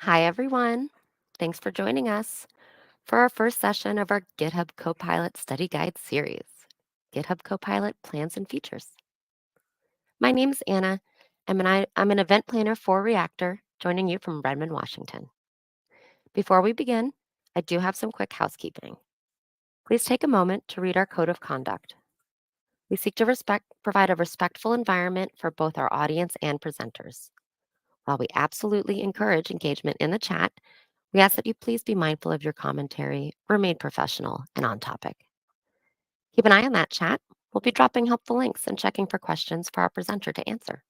Hi, everyone. Thanks for joining us for our first session of our GitHub Copilot Study Guide series, GitHub Copilot Plans and Features. My name's Anna. I'm an event planner for Reactor, joining you from Redmond, Washington. Before we begin, I do have some quick housekeeping. Please take a moment to read our code of conduct. We seek to provide a respectful environment for both our audience and presenters. While we absolutely encourage engagement in the chat, we ask that you please be mindful of your commentary, remain professional and on topic. Keep an eye on that chat. We'll be dropping helpful links and checking for questions for our presenter to answer.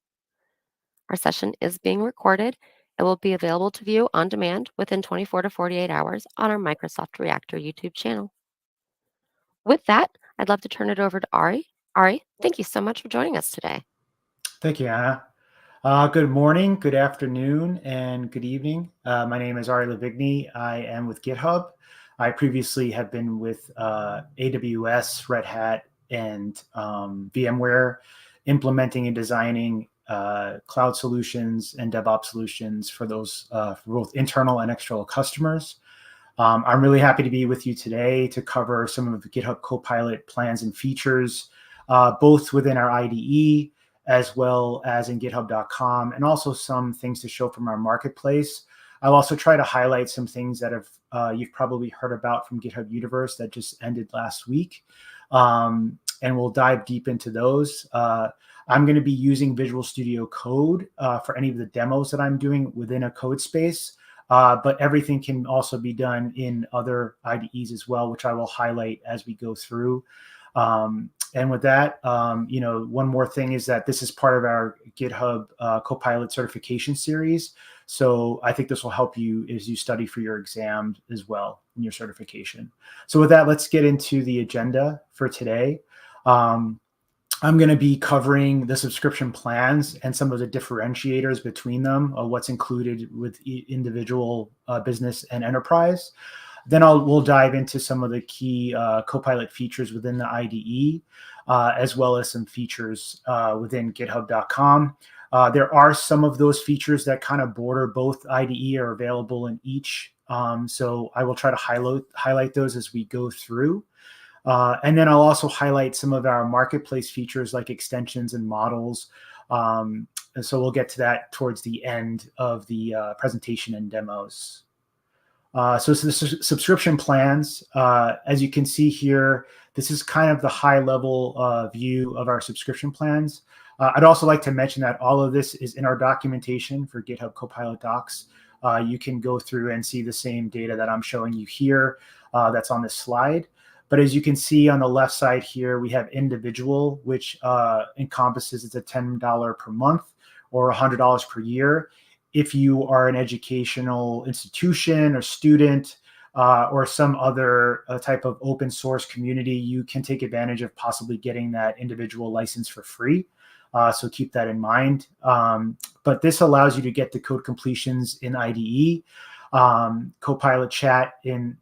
Our session is being recorded. It will be available to view on demand within 24 to 48 hours on our Microsoft Reactor YouTube channel. With that, I'd love to turn it over to Ari. Ari, thank you so much for joining us today. Thank you, Anna. Good morning, good afternoon, and good evening. My name is Ari Levigny. I am with GitHub. I previously have been with AWS, Red Hat, and VMware, implementing and designing cloud solutions and DevOps solutions for those for both internal and external customers. I'm really happy to be with you today to cover some of the GitHub Copilot plans and features, both within our IDE as well as in github.com, and also some things to show from our marketplace. I'll also try to highlight some things that you've probably heard about from GitHub Universe that just ended last week, and we'll dive deep into those. I'm going to be using Visual Studio Code for any of the demos that I'm doing within a code space. But everything can also be done in other IDEs as well, which I will highlight as we go through. And with that, one more thing is that this is part of our GitHub Copilot certification series. So I think this will help you as you study for your exam as well in your certification. So with that, let's get into the agenda for today. I'm going to be covering the subscription plans and some of the differentiators between them, what's included with individual business and enterprise. Then we'll dive into some of the key Copilot features within the IDE, as well as some features within github.com. There are some of those features that kind of border both IDE are available in each. So I will try to highlight those as we go through. And then I'll also highlight some of our marketplace features like extensions and models. And so we'll get to that towards the end of the presentation and demos. So the subscription plans, as you can see here, this is kind of the high level view of our subscription plans. I'd also like to mention that all of this is in our documentation for GitHub Copilot Docs. You can go through and see the same data that I'm showing you here that's on this slide. But as you can see on the left side here, we have individual, which encompasses it's a $10 per month or $100 per year. If you are an educational institution or student or some other type of open source community, you can take advantage of possibly getting that individual license for free. So keep that in mind. But this allows you to get the code completions in IDE, Copilot chat in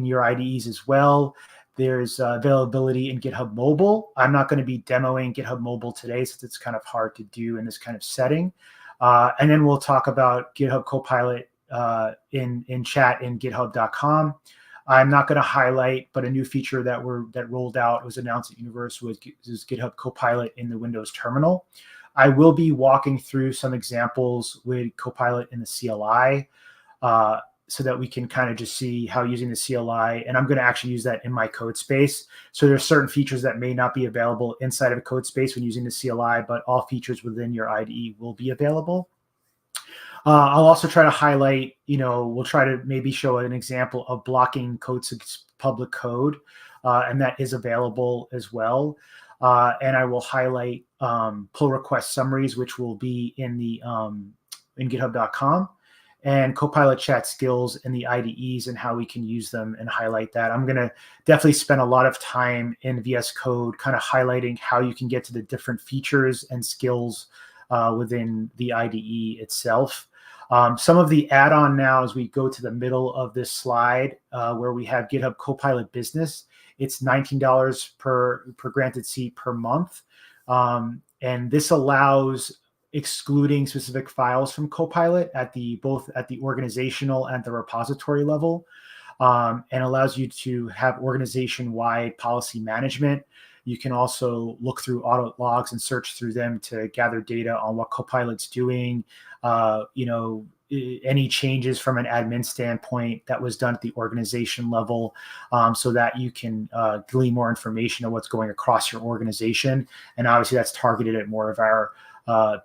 your IDEs as well. There's availability in GitHub Mobile. I'm not going to be demoing GitHub Mobile today since it's kind of hard to do in this kind of setting. And then we'll talk about GitHub Copilot in chat in github.com. I'm not going to highlight, but a new feature that rolled out, was announced at Universe, was GitHub Copilot in the Windows terminal. I will be walking through some examples with Copilot in the CLI so that we can kind of just see how using the CLI, and I'm going to actually use that in my code space. So there's certain features that may not be available inside of a code space when using the CLI, but all features within your IDE will be available. I'll also try to highlight, we'll try to maybe show an example of blocking public code, and that is available as well. And I will highlight pull request summaries, which will be in github.com, and Copilot chat skills in the IDEs and how we can use them and highlight that. I'm going to definitely spend a lot of time in VS Code kind of highlighting how you can get to the different features and skills within the IDE itself. Some of the add-on now as we go to the middle of this slide where we have GitHub Copilot Business. It's $19 per granted seat per month. And this allows excluding specific files from Copilot at both at the organizational and the repository level, and allows you to have organization-wide policy management. You can also look through audit logs and search through them to gather data on what Copilot's doing, any changes from an admin standpoint that was done at the organization level, so that you can glean more information on what's going across your organization. And obviously that's targeted at more of our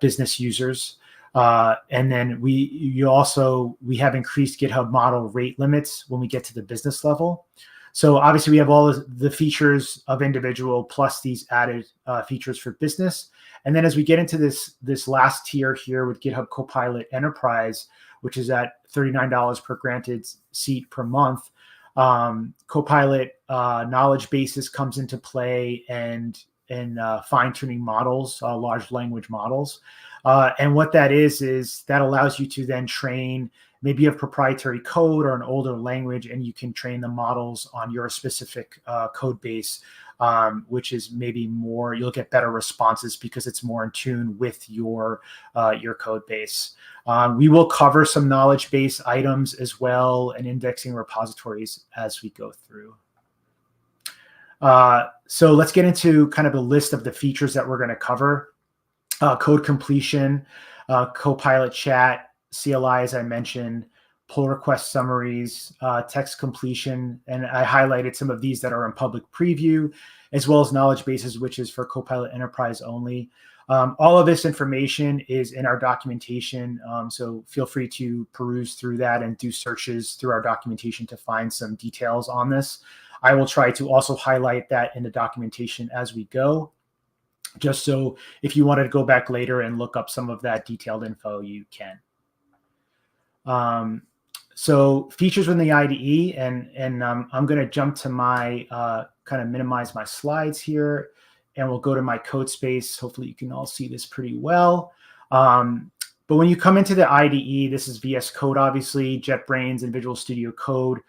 business users. And then we have increased GitHub model rate limits when we get to the business level. So obviously we have all the features of individual plus these added features for business. And then as we get into this last tier here with GitHub Copilot Enterprise, which is at $39 per granted seat per month, Copilot knowledge bases comes into play and fine-tuning models, large language models. And what that is that allows you to then train, maybe you have proprietary code or an older language, and you can train the models on your specific code base, which is maybe more, you'll get better responses because it's more in tune with your code base. We will cover some knowledge base items as well and indexing repositories as we go through. So let's get into kind of a list of the features that we're going to cover. Code completion, Copilot chat, CLI, as I mentioned, pull request summaries, text completion, and I highlighted some of these that are in public preview, as well as knowledge bases, which is for Copilot Enterprise only. All of this information is in our documentation, so feel free to peruse through that and do searches through our documentation to find some details on this. I will try to also highlight that in the documentation as we go, just so if you wanted to go back later and look up some of that detailed info, you can. So features within the IDE, and I'm going to jump to my kind of minimize my slides here, and we'll go to my code space. Hopefully you can all see this pretty well. But when you come into the IDE, this is VS Code, obviously. JetBrains and Visual Studio Code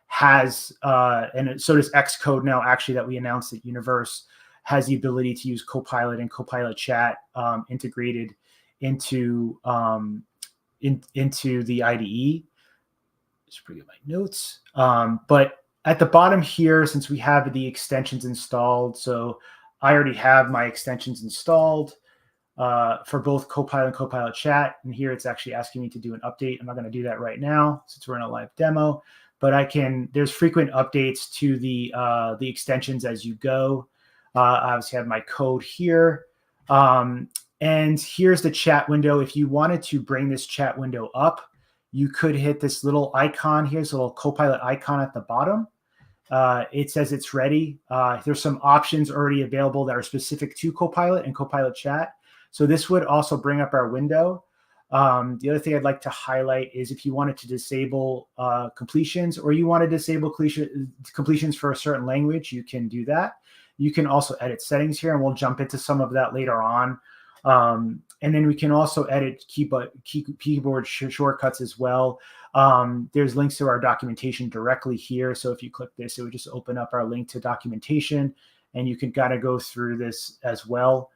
has, and so does Xcode now, actually, that we announced at Universe, has the ability to use Copilot and Copilot Chat integrated into the IDE. Just bring up my notes. But at the bottom here, since we have the extensions installed, so I already have my extensions installed for both Copilot and Copilot Chat. And here it's actually asking me to do an update. I'm not going to do that right now since we're in a live demo, but there's frequent updates to the extensions as you go. I obviously have my code here. And here's the chat window. If you wanted to bring this chat window up, you could hit this little icon here, this little Copilot icon at the bottom. It says it's ready. There's some options already available that are specific to Copilot and Copilot Chat. So this would also bring up our window. The other thing I'd like to highlight is if you wanted to disable completions, or you want to disable completions for a certain language, you can do that. You can also edit settings here, and we'll jump into some of that later on. And then we can also edit keyboard shortcuts as well. There's links to our documentation directly here. So if you click this, it would just open up our link to documentation, and you can kind of go through this as well.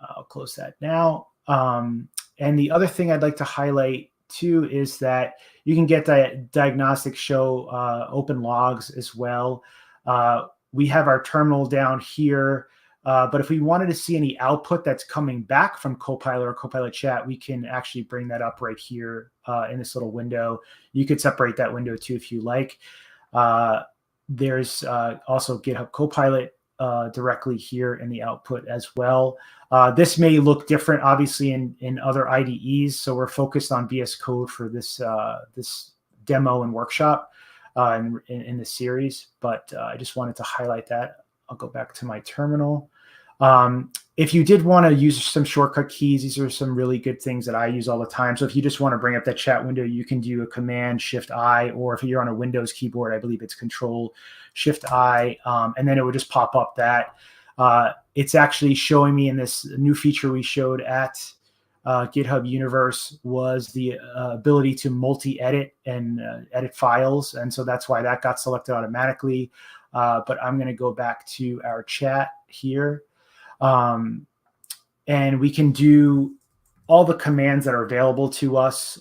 I'll close that now. And the other thing I'd like to highlight too is that you can get the diagnostic show open logs as well. We have our terminal down here. But if we wanted to see any output that's coming back from Copilot or Copilot Chat, we can actually bring that up right here in this little window. You could separate that window too if you like. There's also GitHub Copilot directly here in the output as well. This may look different, obviously, in other IDEs. So we're focused on VS Code for this demo and workshop in the series. But I just wanted to highlight that. I'll go back to my terminal. If you did want to use some shortcut keys, these are some really good things that I use all the time. So if you just want to bring up that chat window, you can do a Command Shift I, or if you're on a Windows keyboard, I believe it's Control Shift I, and then it would just pop up that. It's actually showing me in this new feature we showed at GitHub Universe was the ability to multi-edit and edit files. And so that's why that got selected automatically. But I'm going to go back to our chat here. And we can do all the commands that are available to us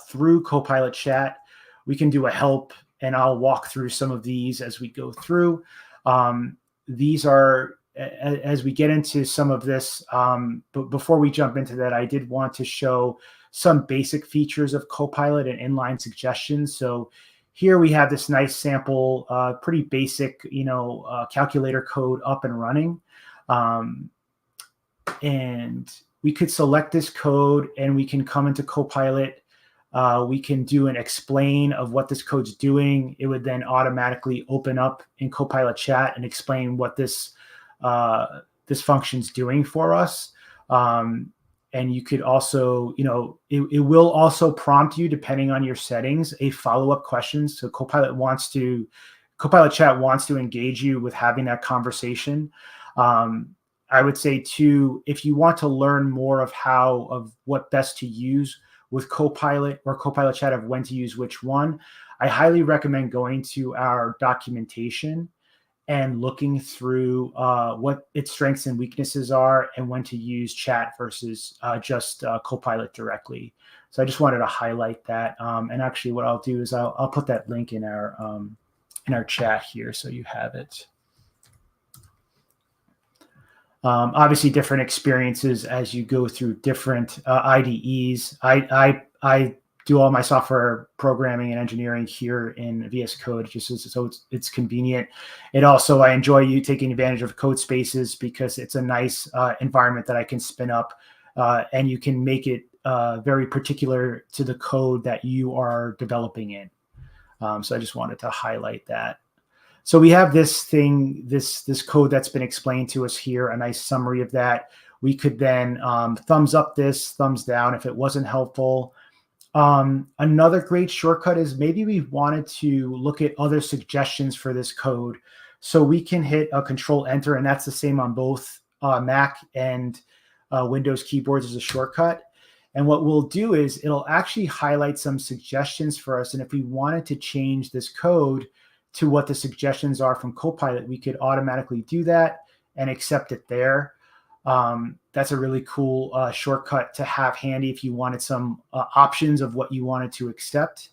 through Copilot Chat. We can do a help, and I'll walk through some of these as we go through. These are, as we get into some of this, but before we jump into that, I did want to show some basic features of Copilot and inline suggestions. So here we have this nice sample, pretty basic, calculator code up and running. And we could select this code and we can come into Copilot. We can do an explain of what this code's doing. It would then automatically open up in Copilot Chat and explain what this function's doing for us. And you could also, it will also prompt you, depending on your settings, a follow-up question. So Copilot Chat wants to engage you with having that conversation. I would say too, if you want to learn more of what best to use with Copilot or Copilot Chat, of when to use which one, I highly recommend going to our documentation and looking through what its strengths and weaknesses are, and when to use Chat versus just Copilot directly. So I just wanted to highlight that. And actually, what I'll do is I'll put that link in our chat here, so you have it. Obviously, different experiences as you go through different IDEs. I do all my software programming and engineering here in VS Code, just so it's convenient. It also, I enjoy taking advantage of code spaces because it's a nice environment that I can spin up, and you can make it very particular to the code that you are developing in. So I just wanted to highlight that. So we have this code that's been explained to us here, a nice summary of that. We could then thumbs up this, thumbs down if it wasn't helpful. Another great shortcut is maybe we wanted to look at other suggestions for this code. So we can hit a Control Enter, and that's the same on both Mac and Windows keyboards as a shortcut. And what we'll do is it'll actually highlight some suggestions for us. And if we wanted to change this code to what the suggestions are from Copilot, we could automatically do that and accept it there. That's a really cool shortcut to have handy if you wanted some options of what you wanted to accept.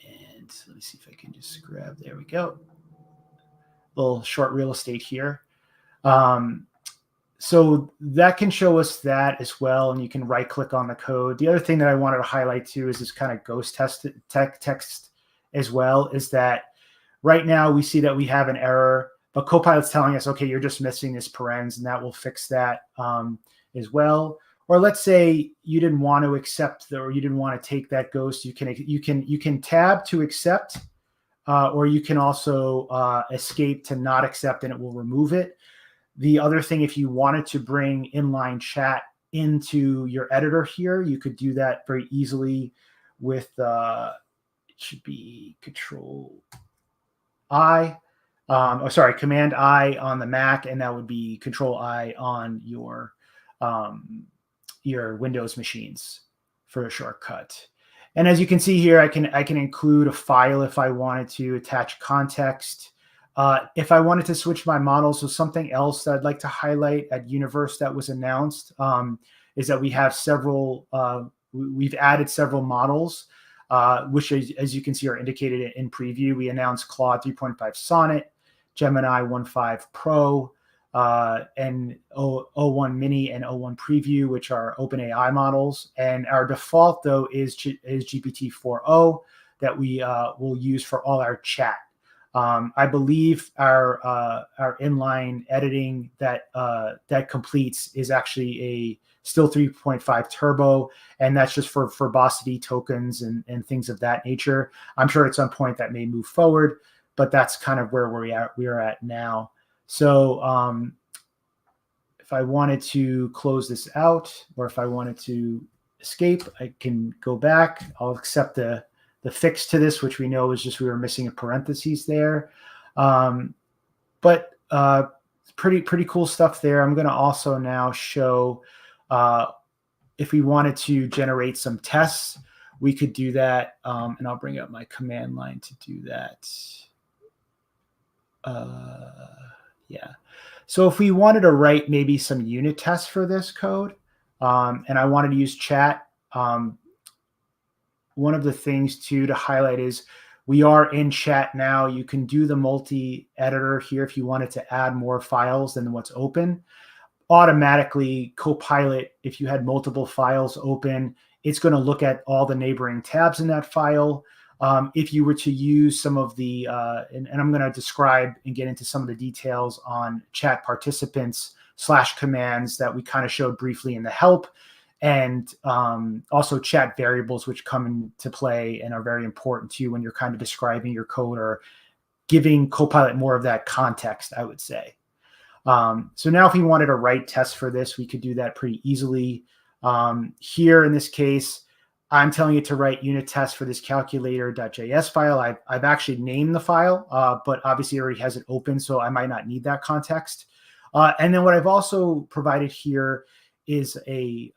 And let me see if I can just grab, there we go. Little short real estate here. So that can show us that as well, and you can right click on the code. The other thing that I wanted to highlight too is this kind of ghost text as well, is that right now we see that we have an error, but Copilot's telling us, okay, you're just missing this parens, and that will fix that as well. Or let's say you didn't want to accept or you didn't want to take that ghost. You can tab to accept, or you can also escape to not accept, and it will remove it. The other thing, if you wanted to bring inline chat into your editor here, you could do that very easily with it should be Command I on the Mac, and that would be Control I on your Windows machines for a shortcut. And as you can see here, I can include a file if I wanted to, attach context. If I wanted to switch my models, so something else that I'd like to highlight at Universe that was announced is that we have we've added several models, which, as you can see, are indicated in preview. We announced Claude 3.5 Sonnet, Gemini 1.5 Pro, and O1 Mini and O1 Preview, which are OpenAI models. And our default, though, is GPT-4o that we will use for all our chat. I believe our inline editing that completes is actually still 3.5 turbo, and that's just for verbosity tokens and things of that nature. I'm sure at some point that may move forward, but that's kind of where we're at now. So if I wanted to close this out, or if I wanted to escape, I can go back. I'll accept the fix to this, which we know is just we were missing a parentheses there. But pretty cool stuff there. I'm going to also now show if we wanted to generate some tests, we could do that. And I'll bring up my command line to do that. Yeah. So if we wanted to write maybe some unit tests for this code, and I wanted to use chat. One of the things too to highlight is we are in chat now. You can do the multi-editor here if you wanted to add more files than what's open. Automatically, Copilot, if you had multiple files open, it's going to look at all the neighboring tabs in that file. If you were to use some of the, and I'm going to describe and get into some of the details on chat participants / commands that we kind of showed briefly in the help, and also chat variables, which come into play and are very important to you when you're kind of describing your code or giving Copilot more of that context, I would say. So now if we wanted to write tests for this, we could do that pretty easily. Here in this case, I'm telling it to write unit tests for this calculator.js file. I've actually named the file, but obviously it already has it open, so I might not need that context. And then what I've also provided here is an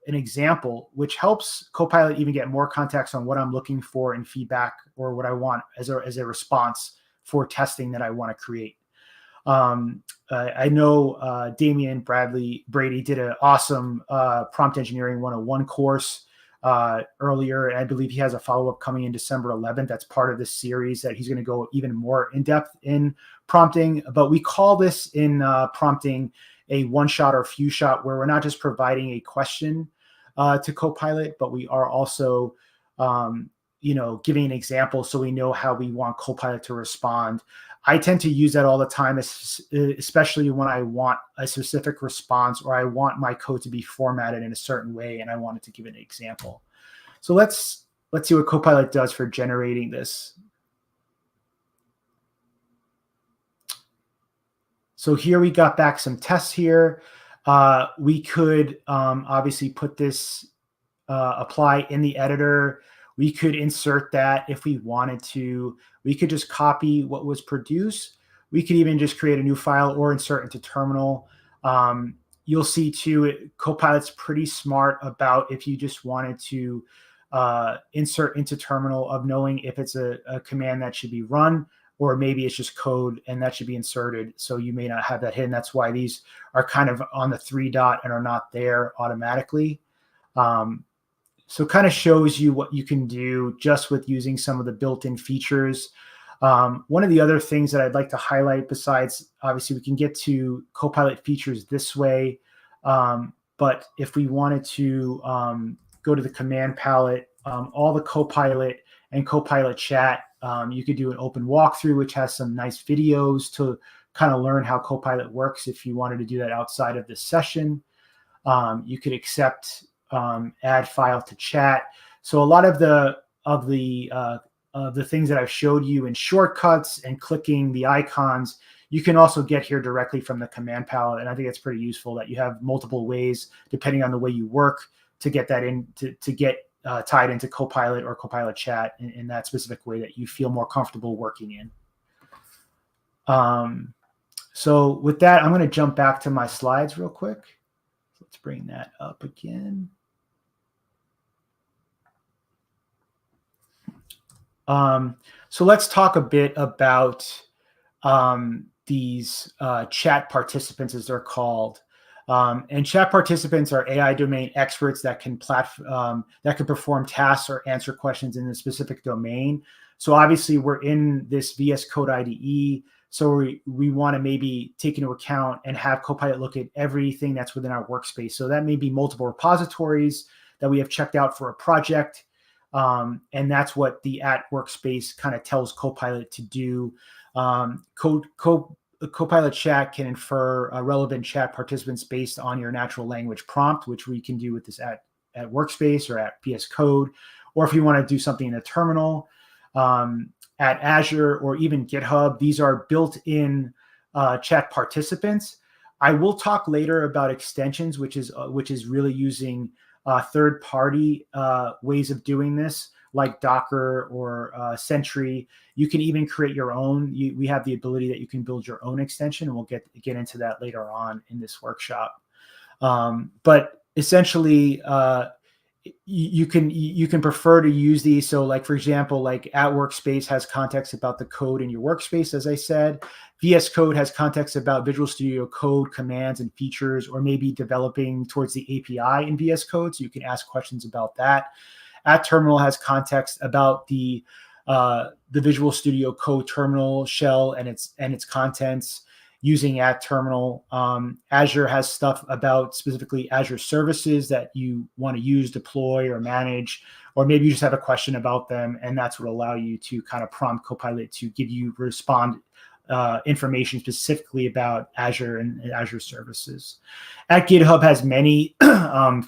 example, which helps Copilot even get more context on what I'm looking for in feedback or what I want as a response for testing that I want to create. I know Damian Brady did an awesome Prompt Engineering 101 course earlier, and I believe he has a follow-up coming in December 11th. That's part of this series that he's going to go even more in depth in prompting. But we call this in prompting a one-shot or few shot, where we're not just providing a question to Copilot, but we are also giving an example so we know how we want Copilot to respond. I tend to use that all the time, especially when I want a specific response or I want my code to be formatted in a certain way and I wanted to give an example. So let's see what Copilot does for generating this. So here we got back some tests here. We could obviously put this, apply in the editor. We could insert that if we wanted to. We could just copy what was produced. We could even just create a new file or insert into terminal. You'll see too, Copilot's pretty smart about if you just wanted to insert into terminal of knowing if it's a command that should be run, or maybe it's just code and that should be inserted. So you may not have that hidden. That's why these are kind of on the 3 dot and are not there automatically. So kind of shows you what you can do just with using some of the built-in features. One of the other things that I'd like to highlight, besides obviously we can get to Copilot features this way, but if we wanted to go to the command palette, all the Copilot and Copilot chat, you could do an open walkthrough, which has some nice videos to kind of learn how Copilot works if you wanted to do that outside of this session. You could accept add file to chat. So a lot of the things that I've showed you in shortcuts and clicking the icons, you can also get here directly from the command palette. And I think it's pretty useful that you have multiple ways, depending on the way you work, to get that in, to get tied into Copilot or Copilot chat in that specific way that you feel more comfortable working in. So with that, I'm going to jump back to my slides real quick. Let's bring that up again. So let's talk a bit about these chat participants, as they're called. And chat participants are AI domain experts that can perform tasks or answer questions in a specific domain. So obviously we're in this VS Code IDE. So we want to maybe take into account and have Copilot look at everything that's within our workspace. So that may be multiple repositories that we have checked out for a project. And that's what the @workspace kind of tells Copilot to do. Copilot chat can infer relevant chat participants based on your natural language prompt, which we can do with this @workspace or VS Code. Or if you want to do something in a terminal, at Azure or even GitHub, these are built-in chat participants. I will talk later about extensions, which is really using third-party ways of doing this, like Docker or Sentry. You can even create your own. We have the ability that you can build your own extension, and we'll get into that later on in this workshop. But essentially, you can prefer to use these. So like, for example, like @workspace has context about the code in your workspace, as I said. VS Code has context about Visual Studio Code commands and features, or maybe developing towards the API in VS Code, so you can ask questions about that. @terminal has context about the Visual Studio Code terminal shell and its contents using @terminal. Azure has stuff about specifically Azure services that you want to use, deploy, or manage, or maybe you just have a question about them, and that's what will allow you to kind of prompt Copilot to give you respond information specifically about Azure and Azure services. @GitHub has many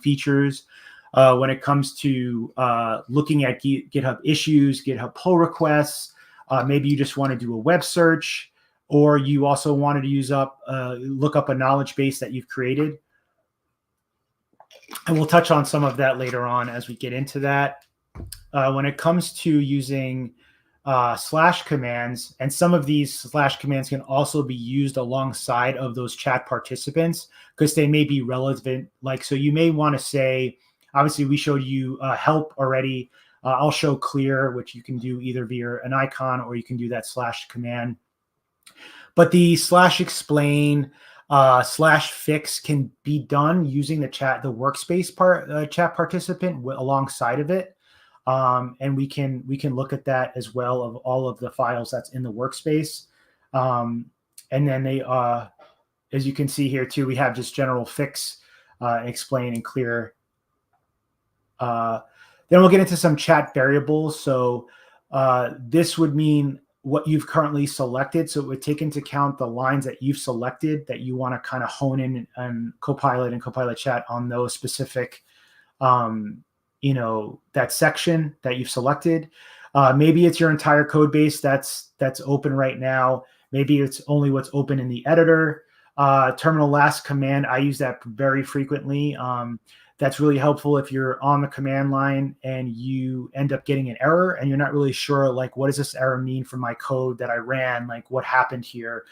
features when it comes to looking at GitHub issues, GitHub pull requests. Maybe you just want to do a web search, or you also wanted to look up a knowledge base that you've created. And we'll touch on some of that later on as we get into that. When it comes to using slash commands, and some of these slash commands can also be used alongside of those chat participants because they may be relevant. Like, so you may want to say, obviously we showed you help already. I'll show clear, which you can do either via an icon or you can do that slash command. But the slash explain, slash fix can be done using the workspace chat participant alongside of it. And we can look at that as well of all of the files that's in the workspace. And then they, as you can see here too, we have just general fix, explain, and clear. Then we'll get into some chat variables. So this would mean what you've currently selected. So it would take into account the lines that you've selected that you want to kind of hone in on Copilot and Copilot chat on those specific that section that you've selected. Maybe it's your entire code base that's open right now. Maybe it's only what's open in the editor. Terminal last command, I use that very frequently. That's really helpful if you're on the command line and you end up getting an error and you're not really sure, like, what does this error mean for my code that I ran? Like, what happened here?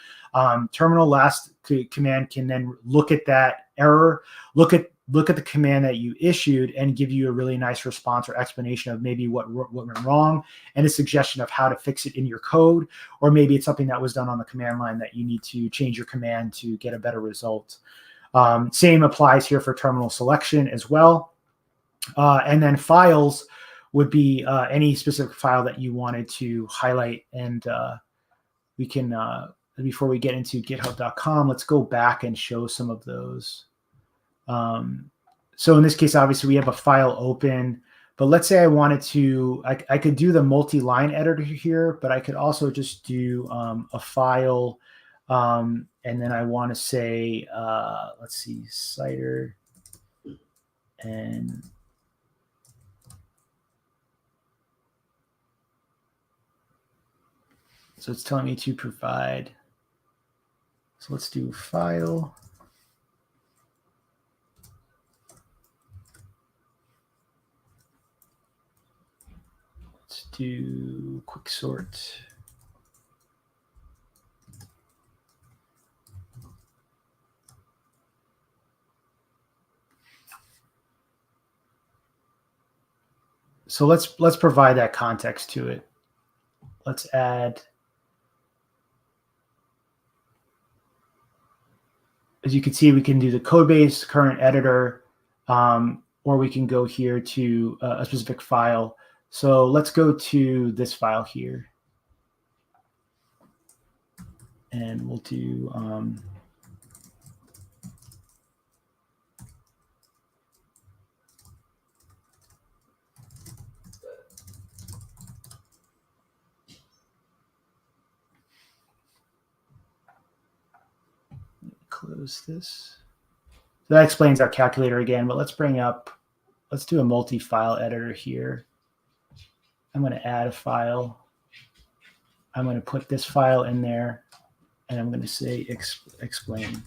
Terminal last command can then look at that error, look at the command that you issued and give you a really nice response or explanation of maybe what went wrong and a suggestion of how to fix it in your code, or maybe it's something that was done on the command line that you need to change your command to get a better result. Same applies here for terminal selection as well. And then files would be any specific file that you wanted to highlight. And we can, before we get into github.com, let's go back and show some of those. So in this case, obviously we have a file open, but let's say I wanted to, I could do the multi-line editor here, but I could also just do a file, and then I want to say, let's see, citer, and so it's telling me to provide. So let's do file. Let's do quick sort. So let's provide that context to it. Let's add, as you can see, we can do the code base, current editor, or we can go here to a specific file. So let's go to this file here. And we'll do close this. So that explains our calculator again, but let's do a multi-file editor here. I'm going to add a file. I'm going to put this file in there, and I'm going to say explain.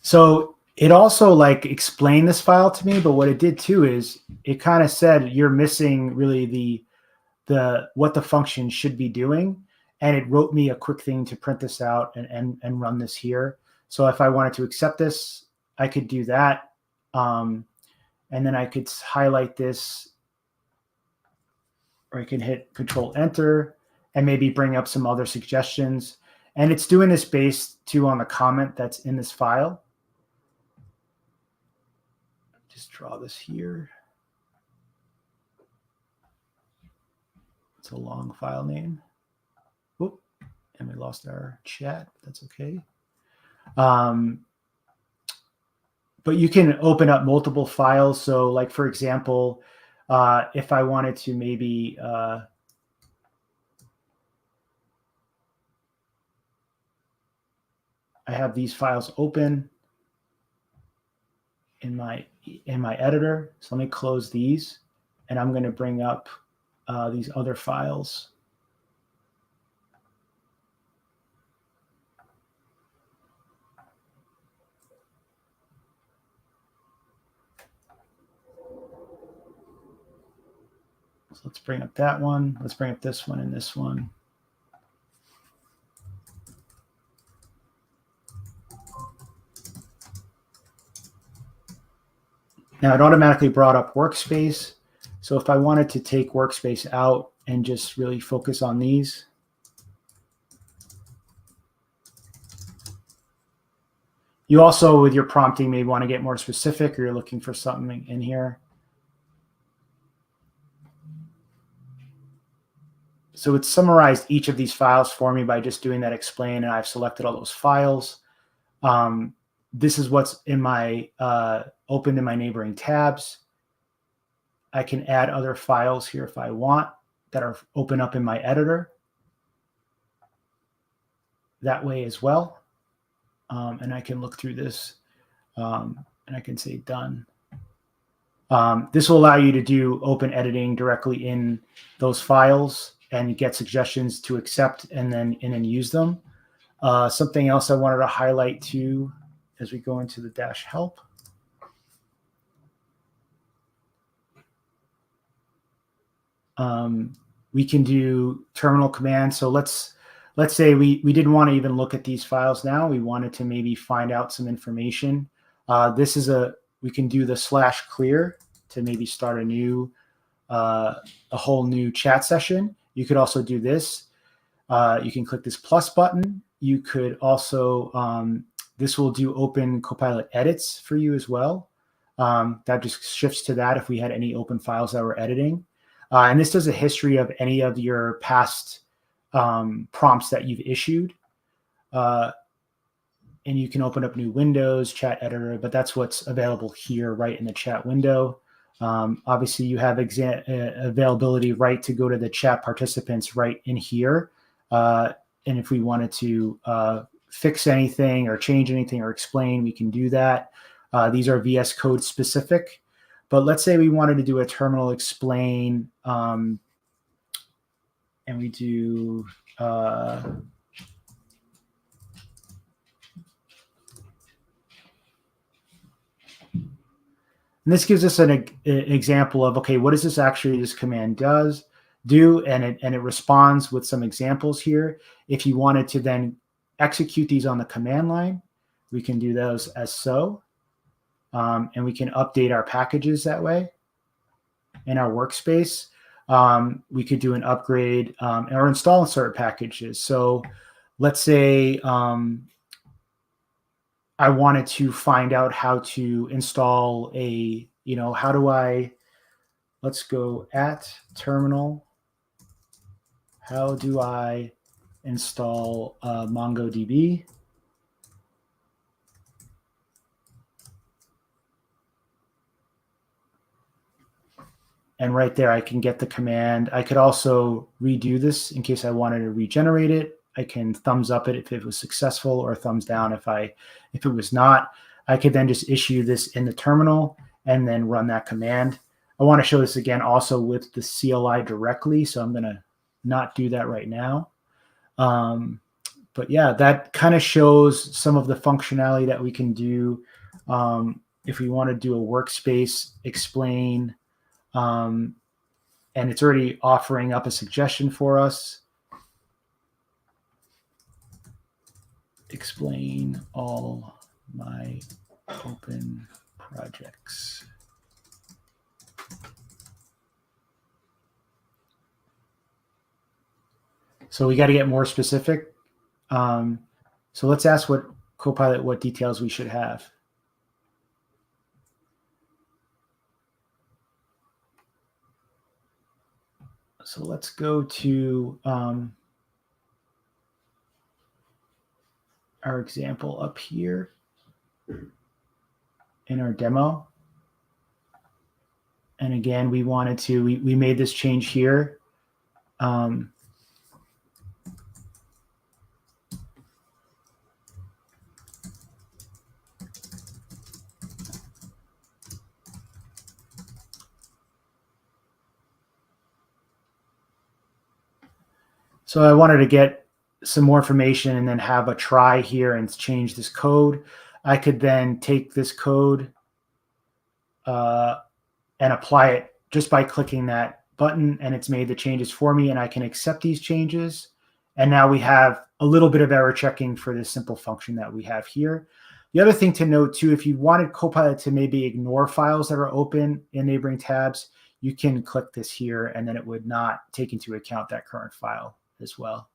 So it also like explained this file to me, but what it did too is it kind of said you're missing really what the function should be doing. And it wrote me a quick thing to print this out and run this here. So if I wanted to accept this, I could do that. And then I could highlight this or I can hit Control Enter and maybe bring up some other suggestions. And it's doing this based too on the comment that's in this file. Just draw this here. It's a long file name. Whoop, and we lost our chat. That's okay. But you can open up multiple files. So like, for example, if I wanted to maybe I have these files open in my editor. So let me close these, and I'm going to bring up these other files. So let's bring up that one. Let's bring up this one and this one. Now it automatically brought up workspace. So if I wanted to take workspace out and just really focus on these, you also, with your prompting, may want to get more specific, or you're looking for something in here. So it's summarized each of these files for me by just doing that explain, and I've selected all those files. This is what's in my opened in my neighboring tabs. I can add other files here if I want that are open up in my editor that way as well. And I can look through this and I can say done. This will allow you to do open editing directly in those files and get suggestions to accept and then use them. Something else I wanted to highlight too as we go into the dash help. We can do terminal commands. So let's say we didn't want to even look at these files now. We wanted to maybe find out some information. We can do the /clear to maybe start a whole new chat session. You could also do this. You can click this plus button. You could also, this will do open Copilot edits for you as well. That just shifts to that if we had any open files that we're editing. And this does a history of any of your past prompts that you've issued. And you can open up new windows, chat editor, but that's what's available here right in the chat window. Obviously, you have availability right to go to the chat participants right in here. And if we wanted to fix anything or change anything or explain, we can do that. These are VS Code specific. But let's say we wanted to do a terminal explain, and we do and this gives us an example of, okay, what does this command do, and it responds with some examples here. If you wanted to then execute these on the command line, we can do those as so. And we can update our packages that way in our workspace. We could do an upgrade or install certain packages. So let's say I wanted to find out how to install let's go at terminal. How do I install MongoDB? And right there, I can get the command. I could also redo this in case I wanted to regenerate it. I can thumbs up it if it was successful, or thumbs down if it was not. I could then just issue this in the terminal and then run that command. I want to show this again also with the CLI directly, so I'm going to not do that right now. But yeah, that kind of shows some of the functionality that we can do if we want to do a workspace explain. And it's already offering up a suggestion for us. Explain all my open projects. So we got to get more specific. So let's ask Copilot what details we should have. So let's go to our example up here in our demo. And again, we wanted to, we made this change here. So I wanted to get some more information and then have a try here and change this code. I could then take this code and apply it just by clicking that button, and it's made the changes for me, and I can accept these changes. And now we have a little bit of error checking for this simple function that we have here. The other thing to note too, if you wanted Copilot to maybe ignore files that are open in neighboring tabs, you can click this here and then it would not take into account that current file as well.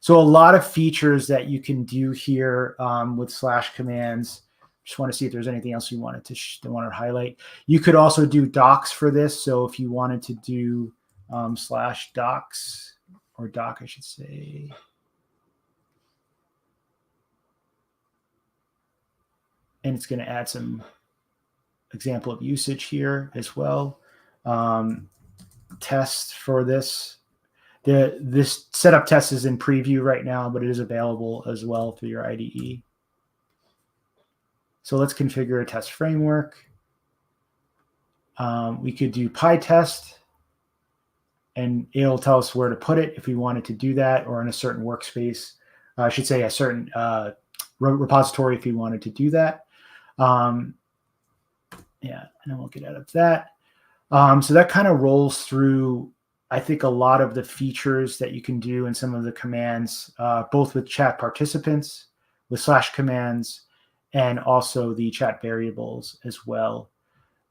So a lot of features that you can do here with slash commands. Just want to see if there's anything else you wanted to highlight. You could also do docs for this. So if you wanted to do slash docs, or doc, I should say. And it's going to add some example of usage here as well. Test for this. This setup test is in preview right now, but it is available as well through your IDE. So let's configure a test framework. We could do PyTest, and it'll tell us where to put it if we wanted to do that, or in a certain workspace. I should say a certain repository if we wanted to do that. Yeah, and then we'll get out of that. So that kind of rolls through, I think, a lot of the features that you can do in some of the commands, both with chat participants, with slash commands, and also the chat variables as well.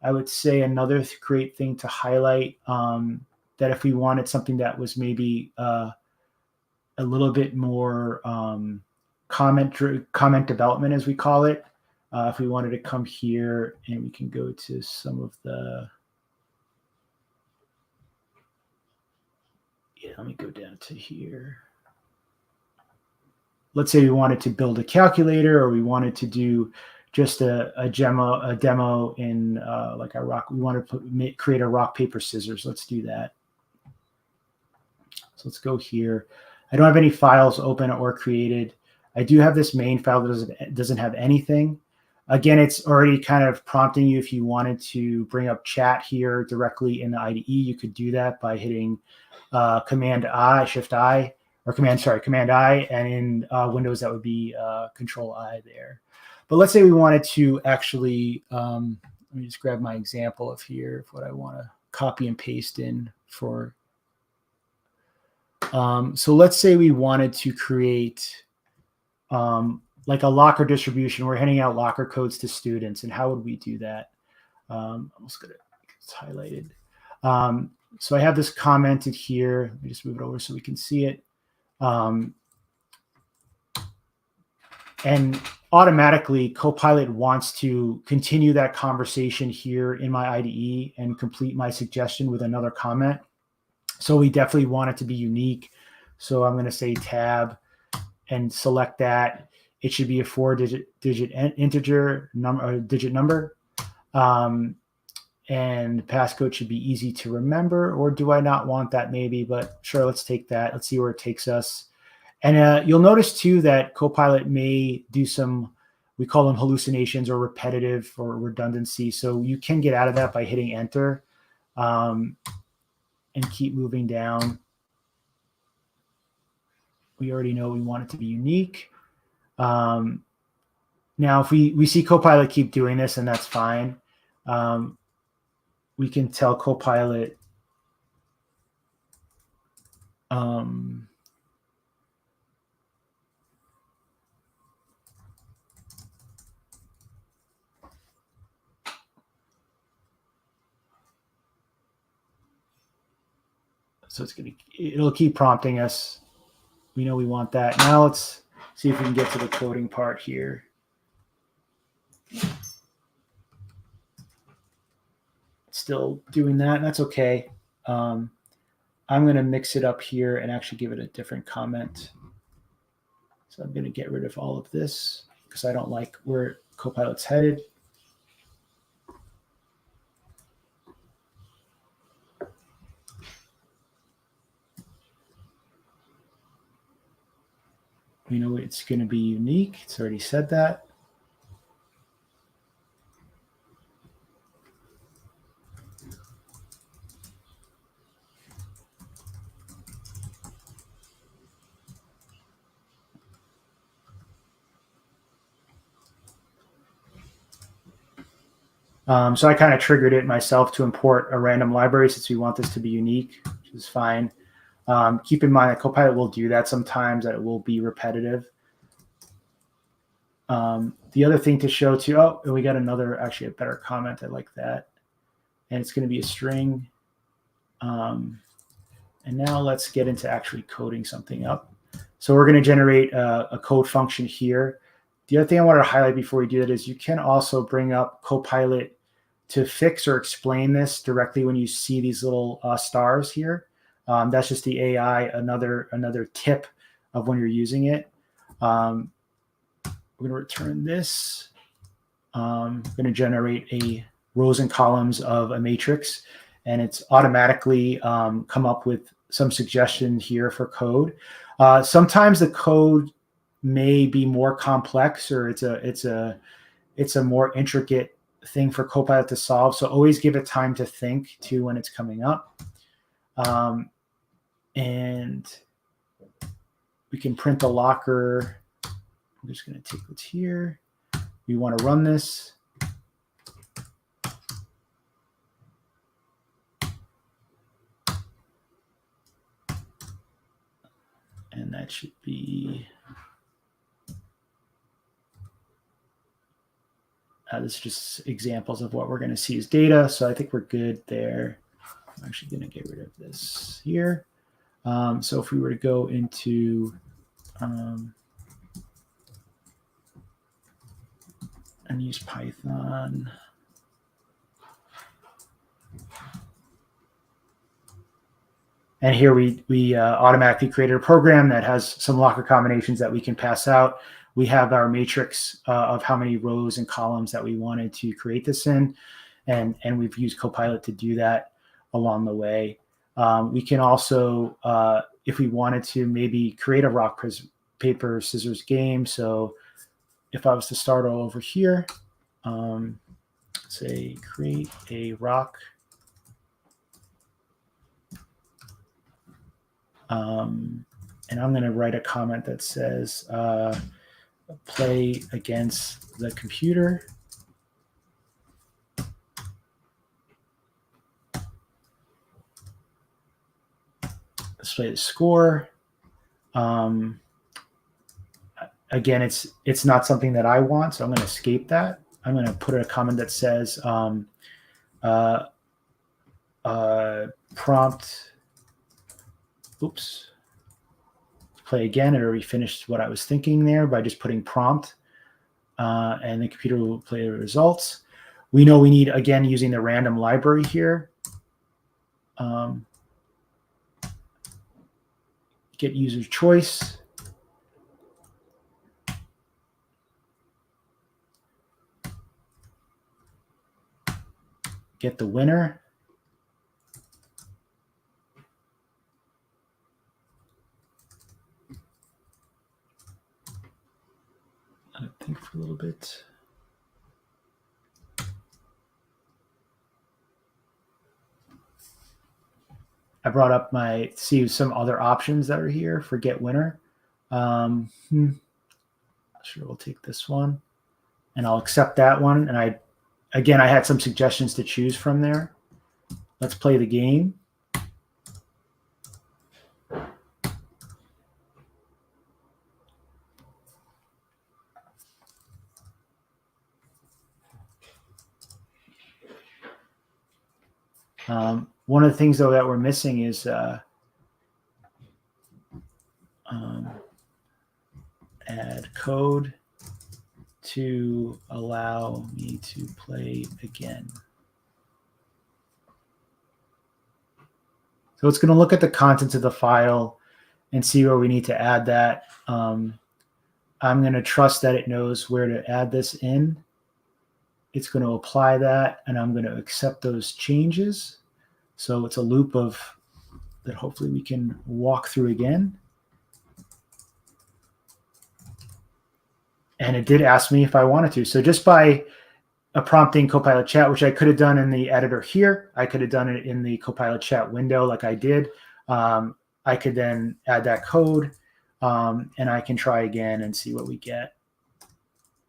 I would say another great thing to highlight, that if we wanted something that was maybe a little bit more comment development, as we call it, if we wanted to come here and we can go to some of the, let me go down to here. Let's say we wanted to build a calculator, or we wanted to do just a demo in like a rock. We want to create a rock, paper, scissors. Let's do that. So let's go here. I don't have any files open or created. I do have this main file that doesn't have anything. Again, it's already kind of prompting you if you wanted to bring up chat here directly in the IDE. You could do that by hitting Command I, Shift I, or Command I, and in Windows that would be Control I there. But let's say we wanted to actually, let me just grab my example of here of what I want to copy and paste in for. So let's say we wanted to create like a locker distribution. We're handing out locker codes to students, and how would we do that? I'm just gonna, it's highlighted. So I have this commented here. Let me just move it over so we can see it. And automatically, Copilot wants to continue that conversation here in my IDE and complete my suggestion with another comment. So we definitely want it to be unique. So I'm going to say tab and select that. It should be a 4-digit integer number, digit number. And passcode should be easy to remember, or do I not want that maybe? But sure, let's take that. Let's see where it takes us. And you'll notice too that Copilot may do some, we call them hallucinations or repetitive or redundancy. So you can get out of that by hitting enter and keep moving down. We already know we want it to be unique. Now, if we see Copilot keep doing this, and that's fine. We can tell Copilot so it'll keep prompting us. we know we want that. Now let's see if we can get to the coding part here. Still doing that, and that's okay. I'm going to mix it up here and actually give it a different comment. So I'm going to get rid of all of this because I don't like where Copilot's headed. We know it's going to be unique. It's already said that. So I kind of triggered it myself to import a random library since we want this to be unique, which is fine. Keep in mind that Copilot will do that sometimes, that it will be repetitive. The other thing to show too, and we got another, actually a better comment. I like that. And it's going to be a string. And now let's get into actually coding something up. So we're going to generate a code function here. The other thing I wanted to highlight before we do that is you can also bring up Copilot to fix or explain this directly when you see these little stars here. That's just the AI, another tip of when you're using it. We're going to return this. I'm going to generate a rows and columns of a matrix, and it's automatically come up with some suggestion here for code. Sometimes the code may be more complex, or it's a more intricate thing for Copilot to solve. So always give it time to think too when it's coming up. And we can print the locker. I'm just going to take what's here. We want to run this. And that should be, this is just examples of what we're going to see as data. So I think we're good there. I'm actually going to get rid of this here. So if we were to go into and use Python. And here we automatically created a program that has some locker combinations that we can pass out. We have our matrix of how many rows and columns that we wanted to create this in. And we've used Copilot to do that along the way. We can also, if we wanted to, maybe create a rock, paper, scissors game. So if I was to start all over here, say create a rock. And I'm going to write a comment that says, play against the computer. Display the score. Again, it's not something that I want, so I'm going to escape that. I'm going to put a comment that says prompt. Oops. Play again. It already finished what I was thinking there by just putting prompt, and the computer will play the results. We know we need, again, using the random library here. Get user choice. Get the winner. Let it think for a little bit. I brought up see some other options that are here for get winner. Sure, we'll take this one, and I'll accept that one. And I had some suggestions to choose from there. Let's play the game. One of the things, though, that we're missing is add code to allow me to play again. So it's going to look at the contents of the file and see where we need to add that. I'm going to trust that it knows where to add this in. It's going to apply that, and I'm going to accept those changes. So it's a loop of that hopefully we can walk through again. And it did ask me if I wanted to. So just by a prompting Copilot chat, which I could have done in the editor here, I could have done it in the Copilot chat window like I did. I could then add that code, and I can try again and see what we get.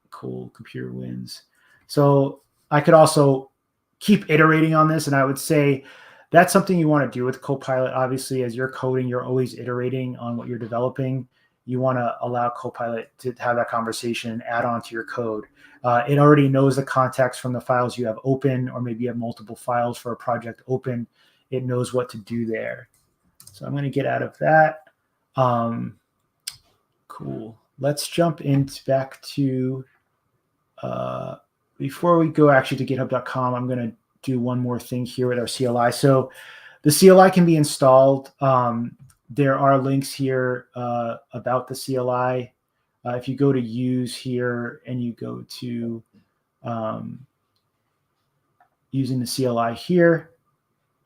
Cool, computer wins. So I could also keep iterating on this, and I would say that's something you want to do with Copilot. Obviously, as you're coding, you're always iterating on what you're developing. You want to allow Copilot to have that conversation and add on to your code. It already knows the context from the files you have open, or maybe you have multiple files for a project open. It knows what to do there. So I'm going to get out of that. Cool. Let's jump back to, before we go actually to github.com, I'm going to do one more thing here with our CLI. So the CLI can be installed. There are links here about the CLI. If you go to use here and you go to using the CLI here,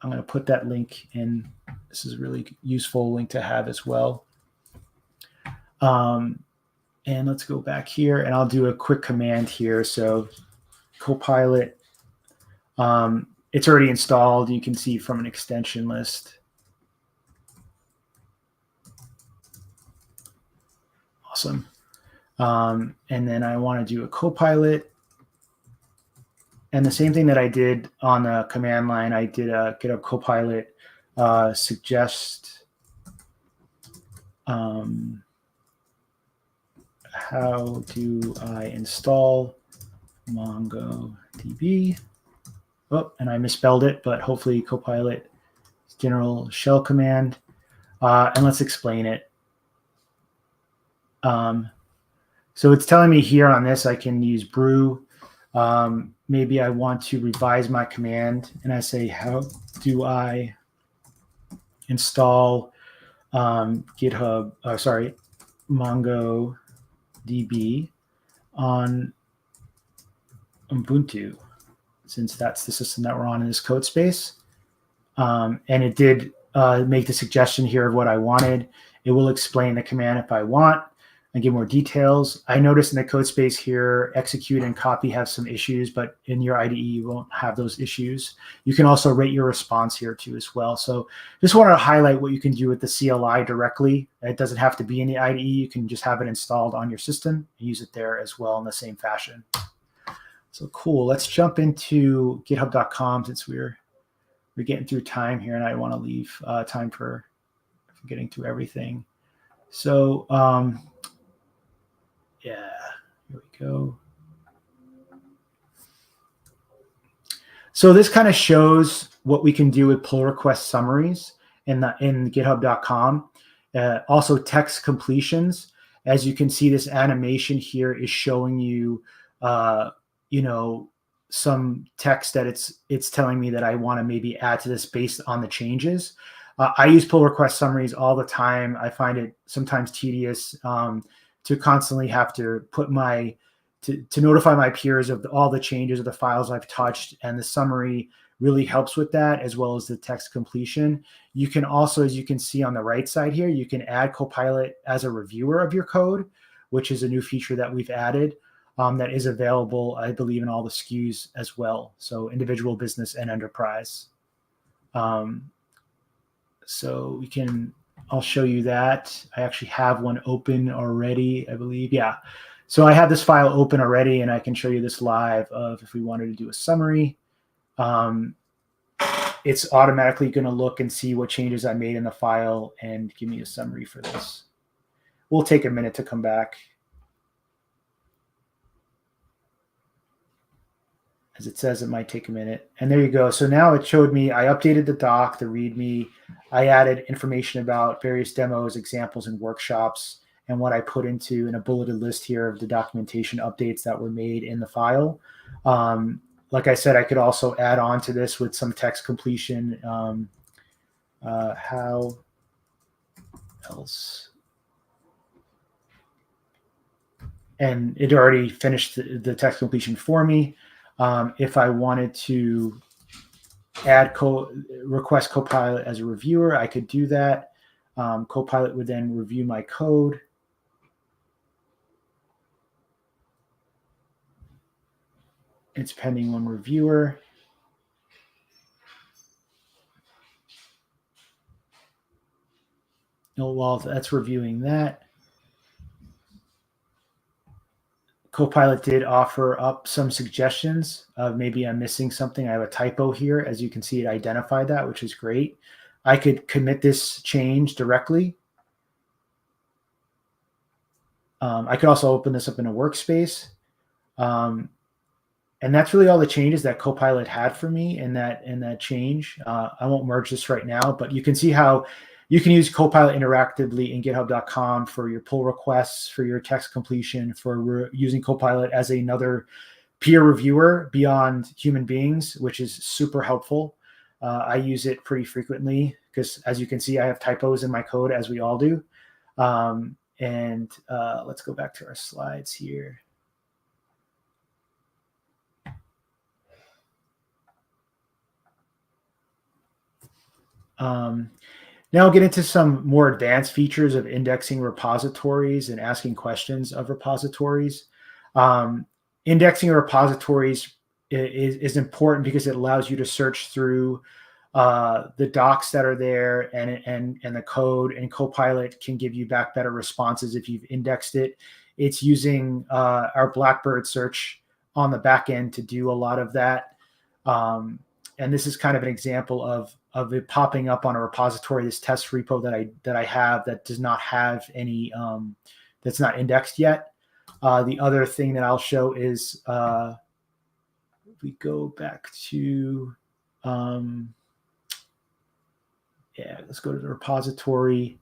I'm going to put that link in. This is a really useful link to have as well. And let's go back here, and I'll do a quick command here. So Copilot, it's already installed. You can see from an extension list. Awesome. And then I want to do a Copilot. And the same thing that I did on the command line, I did a GitHub Copilot suggest how do I install MongoDB? Oh, and I misspelled it, but hopefully Copilot general shell command. And let's explain it. So it's telling me here on this, I can use brew. Maybe I want to revise my command, and I say, how do I install MongoDB on Ubuntu, since that's the system that we're on in this code space. And it did make the suggestion here of what I wanted. It will explain the command if I want and give more details. I noticed in the code space here, execute and copy have some issues, but in your IDE, you won't have those issues. You can also rate your response here too as well. So just wanted to highlight what you can do with the CLI directly. It doesn't have to be in the IDE. You can just have it installed on your system and use it there as well in the same fashion. So cool. Let's jump into github.com since we're getting through time here, and I want to leave time for getting through everything. So yeah, here we go. So this kind of shows what we can do with pull request summaries in github.com. Also text completions. As you can see, this animation here is showing you, some text that it's telling me that I want to maybe add to this based on the changes. I use pull request summaries all the time. I find it sometimes tedious to constantly have to put to notify my peers of all the changes of the files I've touched, and the summary really helps with that, as well as the text completion. You can also, as you can see on the right side here, you can add Copilot as a reviewer of your code, which is a new feature that we've added that is available, I believe, in all the SKUs as well. So individual, business, and enterprise. So I'll show you that. I actually have one open already, I believe. Yeah. So I have this file open already, and I can show you this live of if we wanted to do a summary. It's automatically going to look and see what changes I made in the file and give me a summary for this. We'll take a minute to come back. As it says, it might take a minute. And there you go. So now it showed me, I updated the doc, the README. I added information about various demos, examples, and workshops. and what I put into in a bulleted list here of the documentation updates that were made in the file. Like I said, I could also add on to this with some text completion. How else? And it already finished the text completion for me. If I wanted to request Copilot as a reviewer, I could do that. Copilot would then review my code. It's pending one reviewer. Oh, well, that's reviewing that. Copilot did offer up some suggestions of maybe I'm missing something. I have a typo here. As you can see, it identified that, which is great. I could commit this change directly. I could also open this up in a workspace. And that's really all the changes that Copilot had for me in that change. I won't merge this right now, but you can see how you can use Copilot interactively in github.com for your pull requests, for your text completion, for using Copilot as another peer reviewer beyond human beings, which is super helpful. I use it pretty frequently because, as you can see, I have typos in my code, as we all do. Let's go back to our slides here. Now I'll get into some more advanced features of indexing repositories and asking questions of repositories. Indexing repositories is important because it allows you to search through the docs that are there and the code, and Copilot can give you back better responses if you've indexed it. It's using our Blackbird search on the back end to do a lot of that. And this is kind of an example of it popping up on a repository, this test repo that I have that does not have any, that's not indexed yet. The other thing that I'll show is if we go back to, let's go to the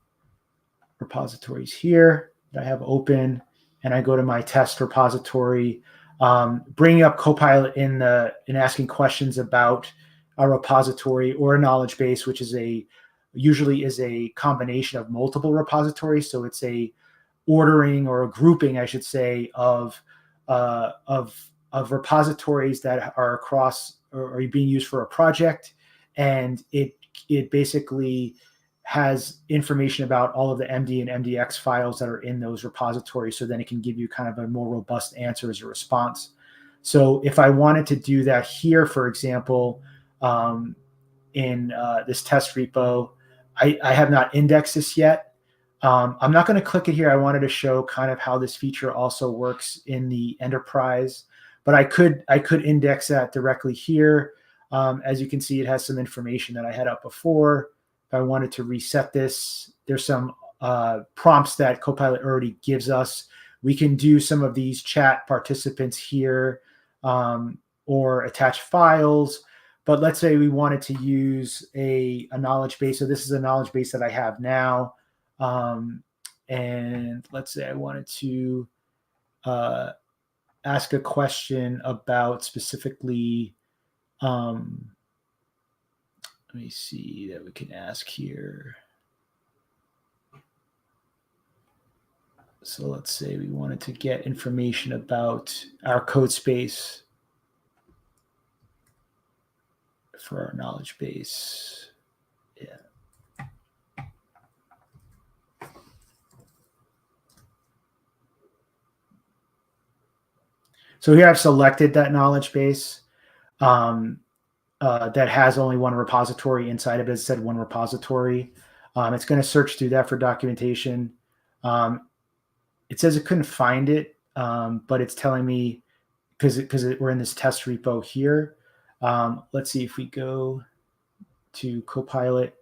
repositories here that I have open, and I go to my test repository, bringing up Copilot in asking questions about a repository or a knowledge base, which is usually a combination of multiple repositories. So it's a ordering or a grouping, I should say, of repositories that are across or are being used for a project, and it basically has information about all of the MD and MDX files that are in those repositories. So then it can give you kind of a more robust answer as a response. So if I wanted to do that here, for example, in this test repo, I have not indexed this yet. I'm not going to click it here. I wanted to show kind of how this feature also works in the enterprise, but I could index that directly here. As you can see, it has some information that I had up before. If I wanted to reset this, there's some prompts that Copilot already gives us. We can do some of these chat participants here, or attach files. But let's say we wanted to use a knowledge base. So this is a knowledge base that I have now. And let's say I wanted to ask a question about specifically, let me see that we can ask here. So let's say we wanted to get information about our code space for our knowledge base. Yeah. So here I've selected that knowledge base that has only one repository inside of it. It said one repository. It's going to search through that for documentation. It says it couldn't find it, but it's telling me because we're in this test repo here. Let's see if we go to Copilot.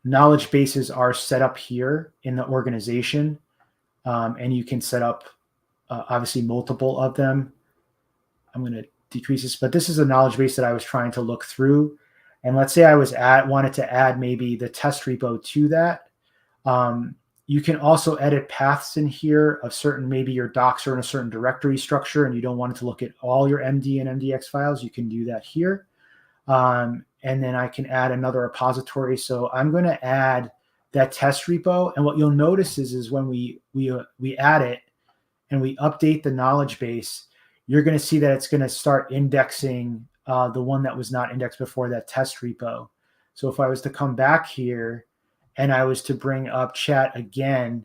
Knowledge bases are set up here in the organization, and you can set up obviously multiple of them. I'm going to decrease this, but this is a knowledge base that I was trying to look through. And let's say I wanted to add maybe the test repo to that. You can also edit paths in here of certain, maybe your docs are in a certain directory structure and you don't want it to look at all your MD and MDX files. You can do that here. And then I can add another repository. So I'm going to add that test repo. And what you'll notice is when we add it and we update the knowledge base, you're going to see that it's going to start indexing the one that was not indexed before, that test repo. So if I was to come back here and I was to bring up chat again,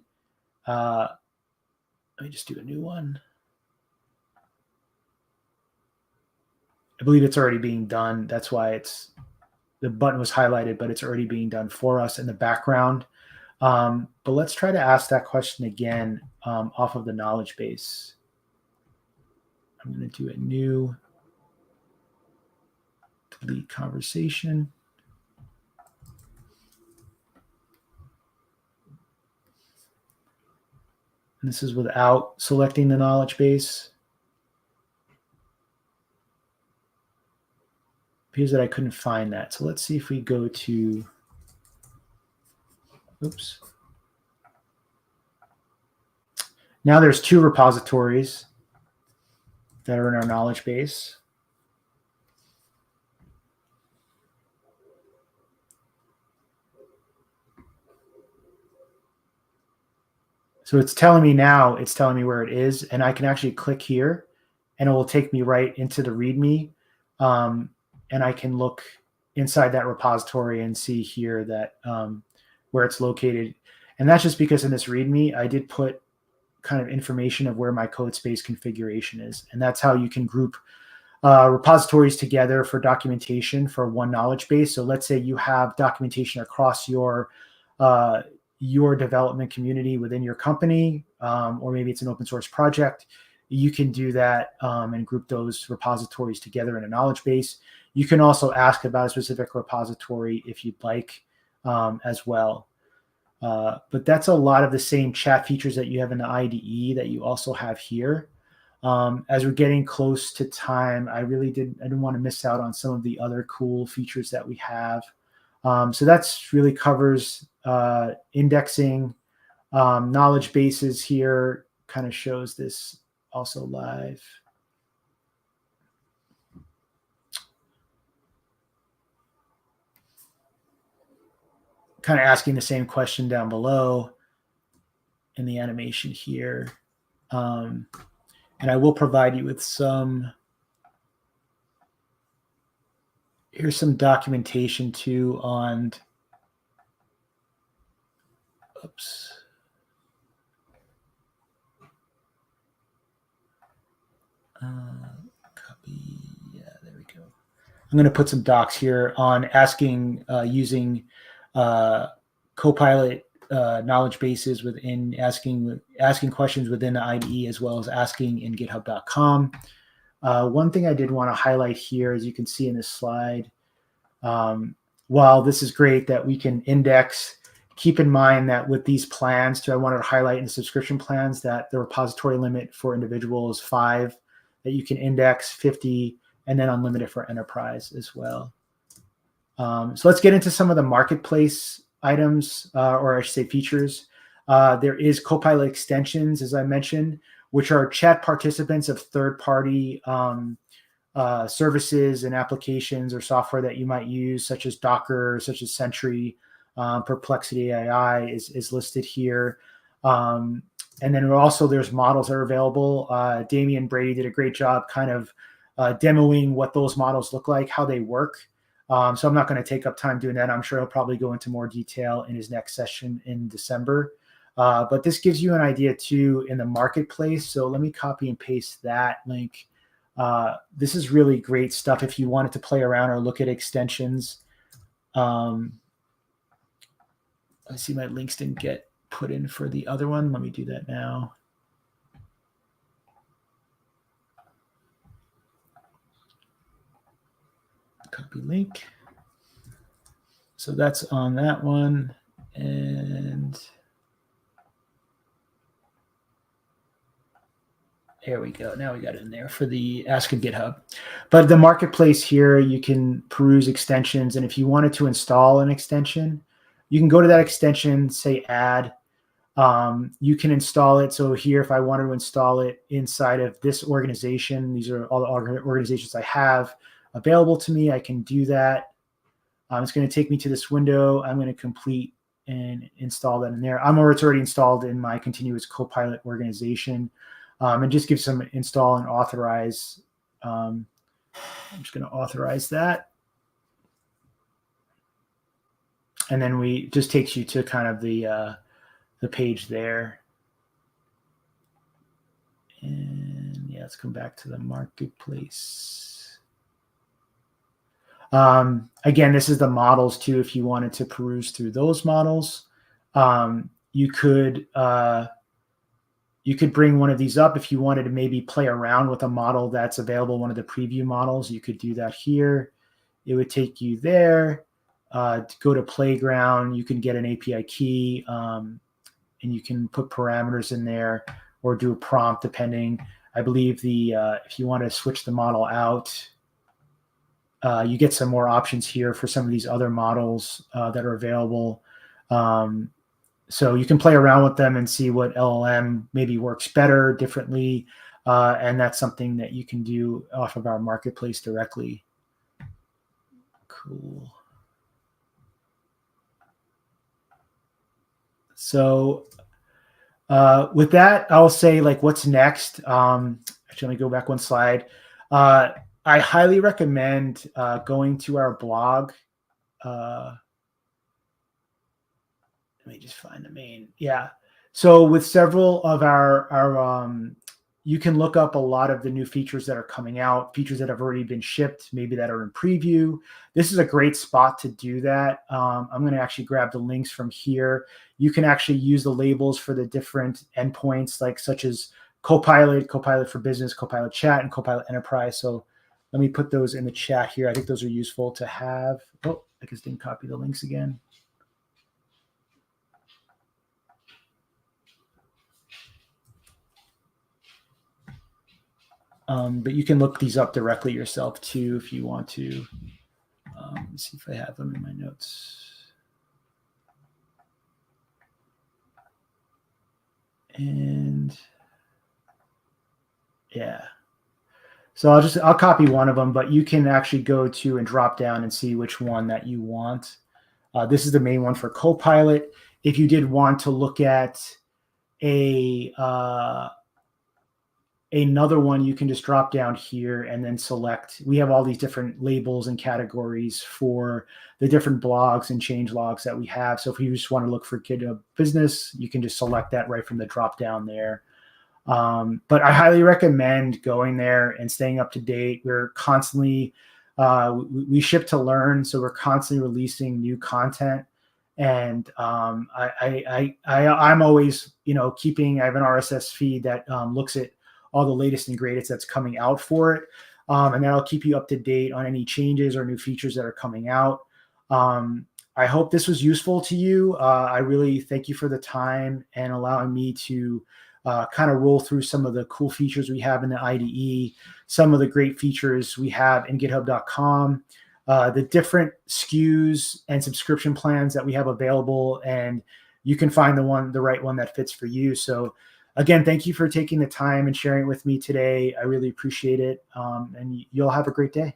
let me just do a new one. I believe it's already being done. That's why the button was highlighted, but it's already being done for us in the background. But let's try to ask that question again off of the knowledge base. I'm going to do a new delete conversation. And this is without selecting the knowledge base. It appears that I couldn't find that. So let's see if we go to, oops. Now there's 2 repositories that are in our knowledge base. So it's telling me now, it's telling me where it is, and I can actually click here and it will take me right into the README. And I can look inside that repository and see here that where it's located. And that's just because in this README, I did put kind of information of where my code space configuration is. And that's how you can group repositories together for documentation for one knowledge base. So let's say you have documentation across your development community within your company, or maybe it's an open source project. You can do that and group those repositories together in a knowledge base. You can also ask about a specific repository if you'd like as well. But that's a lot of the same chat features that you have in the IDE that you also have here. As we're getting close to time, I didn't want to miss out on some of the other cool features that we have. So that's really covers indexing, knowledge bases here, kind of shows this also live. Kind of asking the same question down below in the animation here. And I will provide you with here's some documentation too on, oops. Copy, yeah, there we go. I'm going to put some docs here on asking, using Copilot knowledge bases within asking questions within the IDE, as well as asking in github.com. One thing I did want to highlight here, as you can see in this slide, while this is great that we can index, keep in mind that with these plans too, I wanted to highlight in the subscription plans that the repository limit for individual is 5, that you can index 50, and then unlimited for enterprise as well. So let's get into some of the marketplace items, or I should say features. There is Copilot extensions, as I mentioned, which are chat participants of third-party services and applications or software that you might use, such as Docker, such as Sentry. Perplexity AI is listed here. And then also there's models that are available. Damian Brady did a great job kind of demoing what those models look like, how they work. So I'm not going to take up time doing that. I'm sure he'll probably go into more detail in his next session in December. But this gives you an idea too in the marketplace. So let me copy and paste that link. This is really great stuff if you wanted to play around or look at extensions. I see my links didn't get put in for the other one. Let me do that now. Copy link. So that's on that one. And there we go. Now we got it in there for the Ask in GitHub. But the marketplace here, you can peruse extensions. And if you wanted to install an extension, you can go to that extension, say add. You can install it. So here, if I wanted to install it inside of this organization, these are all the organizations I have available to me. I can do that. It's going to take me to this window. I'm going to complete and install that in there. It's already installed in my continuous Copilot organization, and just give some install and authorize. I'm just going to authorize that. And then we just takes you to kind of the page there. And yeah, let's come back to the marketplace. Again, this is the models too. If you wanted to peruse through those models, you could bring one of these up. If you wanted to maybe play around with a model that's available, one of the preview models, you could do that here. It would take you there. To go to Playground, you can get an API key, and you can put parameters in there or do a prompt depending. I believe if you want to switch the model out, you get some more options here for some of these other models that are available. So you can play around with them and see what LLM maybe works better, differently, and that's something that you can do off of our marketplace directly. Cool. So with that, I'll say like what's next. Actually, let me go back one slide. I highly recommend going to our blog. Let me just find the main. Yeah. So with several of our you can look up a lot of the new features that are coming out, features that have already been shipped, maybe that are in preview. This is a great spot to do that. I'm going to actually grab the links from here. You can actually use the labels for the different endpoints, like such as Copilot, Copilot for Business, Copilot Chat, and Copilot Enterprise. So let me put those in the chat here. I think those are useful to have. Oh, I just didn't copy the links again. But you can look these up directly yourself too if you want to. Let's see if I have them in my notes. And yeah. So I'll copy one of them, but you can actually go to and drop down and see which one that you want. This is the main one for Copilot. If you did want to look at another one, you can just drop down here and then select. We have all these different labels and categories for the different blogs and change logs that we have. So if you just want to look for GitHub Business, you can just select that right from the drop down there. But I highly recommend going there and staying up to date. We're constantly, we ship to learn, so we're constantly releasing new content. And I'm always, keeping. I have an RSS feed that looks at all the latest and greatest that's coming out for it, and that'll keep you up to date on any changes or new features that are coming out. I hope this was useful to you. I really thank you for the time and allowing me to kind of roll through some of the cool features we have in the IDE, some of the great features we have in github.com, the different SKUs and subscription plans that we have available, and you can find the right one that fits for you. So again, thank you for taking the time and sharing it with me today. I really appreciate it. And you'll have a great day.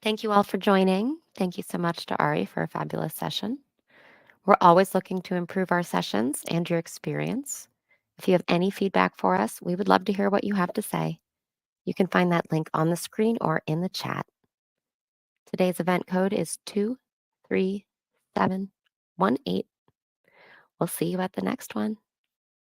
Thank you all for joining. Thank you so much to Ari for a fabulous session. We're always looking to improve our sessions and your experience. If you have any feedback for us, we would love to hear what you have to say. You can find that link on the screen or in the chat. Today's event code is 23718. We'll see you at the next one.